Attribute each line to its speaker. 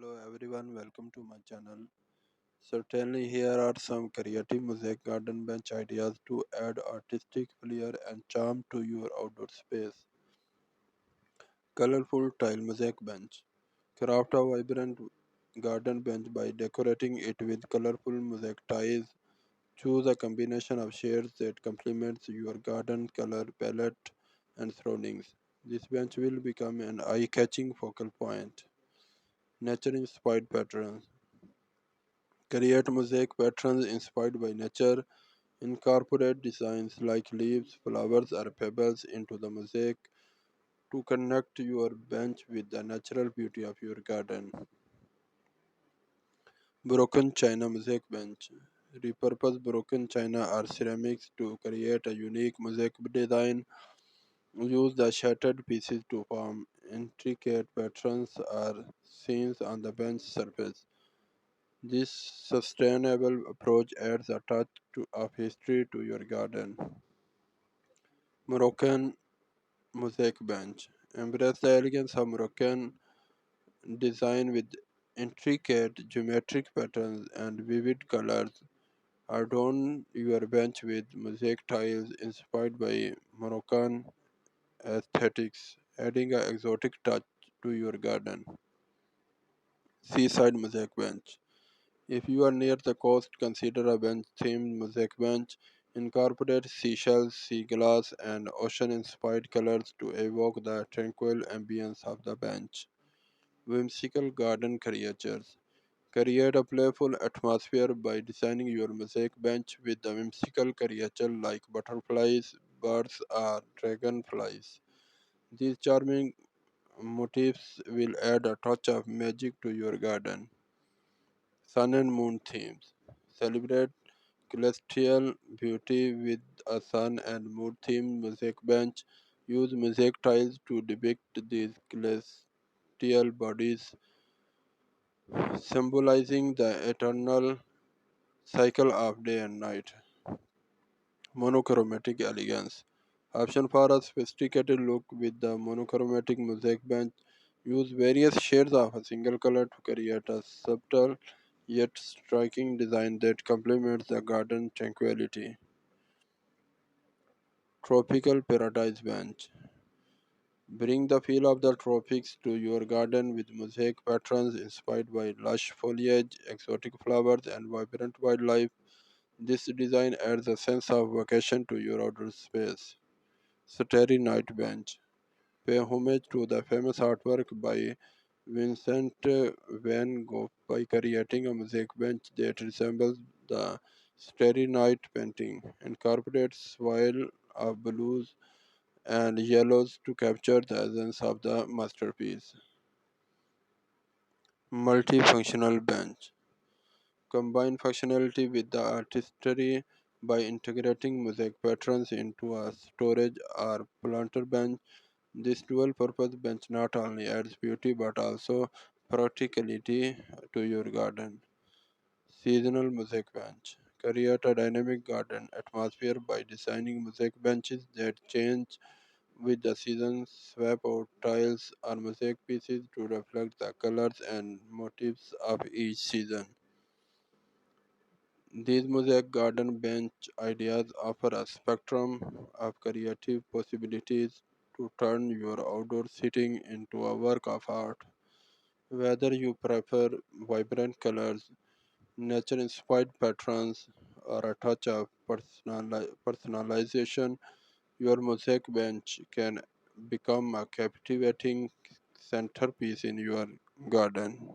Speaker 1: Hello everyone, welcome to my channel. Certainly, here are some creative mosaic garden bench ideas to add artistic flair and charm to your outdoor space. Colorful tile mosaic bench. Craft a vibrant garden bench by decorating it with colorful mosaic tiles. Choose a combination of shades that complements your garden color palette and surroundings. This bench will become an eye-catching focal point. Nature-inspired patterns. Create mosaic patterns inspired by nature. Incorporate designs like leaves, flowers, or pebbles into the mosaic to connect your bench with the natural beauty of your garden. Broken china mosaic bench. Repurpose broken china or ceramics to create a unique mosaic design. Use the shattered pieces to form intricate patterns or scenes on the bench surface. This sustainable approach adds a touch of history to your garden. Moroccan mosaic bench. Embrace the elegance of Moroccan design with intricate geometric patterns and vivid colors. Adorn your bench with mosaic tiles inspired by Moroccan aesthetics, adding an exotic touch to your garden. Seaside mosaic bench. If you are near the coast, consider a bench-themed mosaic bench. Incorporate seashells, sea glass, and ocean-inspired colors to evoke the tranquil ambience of the bench. Whimsical garden creatures. Create a playful atmosphere by designing your mosaic bench with a whimsical creature like butterflies, birds, or dragonflies. These charming motifs will add a touch of magic to your garden. Sun and moon themes. Celebrate celestial beauty with a sun and moon themed mosaic bench. Use mosaic tiles to depict these celestial bodies, symbolizing the eternal cycle of day and night. Monochromatic elegance. Option for a sophisticated look with the monochromatic mosaic bench. Use various shades of a single color to create a subtle yet striking design that complements the garden tranquility. Tropical Paradise Bench. Bring the feel of the tropics to your garden with mosaic patterns inspired by lush foliage, exotic flowers, and vibrant wildlife. This design adds a sense of vacation to your outdoor space. Starry Night Bench. Pay homage to the famous artwork by Vincent van Gogh by creating a mosaic bench that resembles the Starry Night painting. Incorporate swirl of blues and yellows to capture the essence of the masterpiece. Multifunctional bench. Combine functionality with the artistry by integrating mosaic patterns into a storage or planter bench. This dual purpose bench not only adds beauty but also practicality to your garden. Seasonal mosaic bench. Create a dynamic garden atmosphere by designing mosaic benches that change with the seasons. Swap out tiles or mosaic pieces to reflect the colors and motifs of each season. These mosaic garden bench ideas offer a spectrum of creative possibilities to turn your outdoor sitting into a work of art. Whether you prefer vibrant colors, nature inspired patterns, or a touch of personalization, your mosaic bench can become a captivating centerpiece in your garden.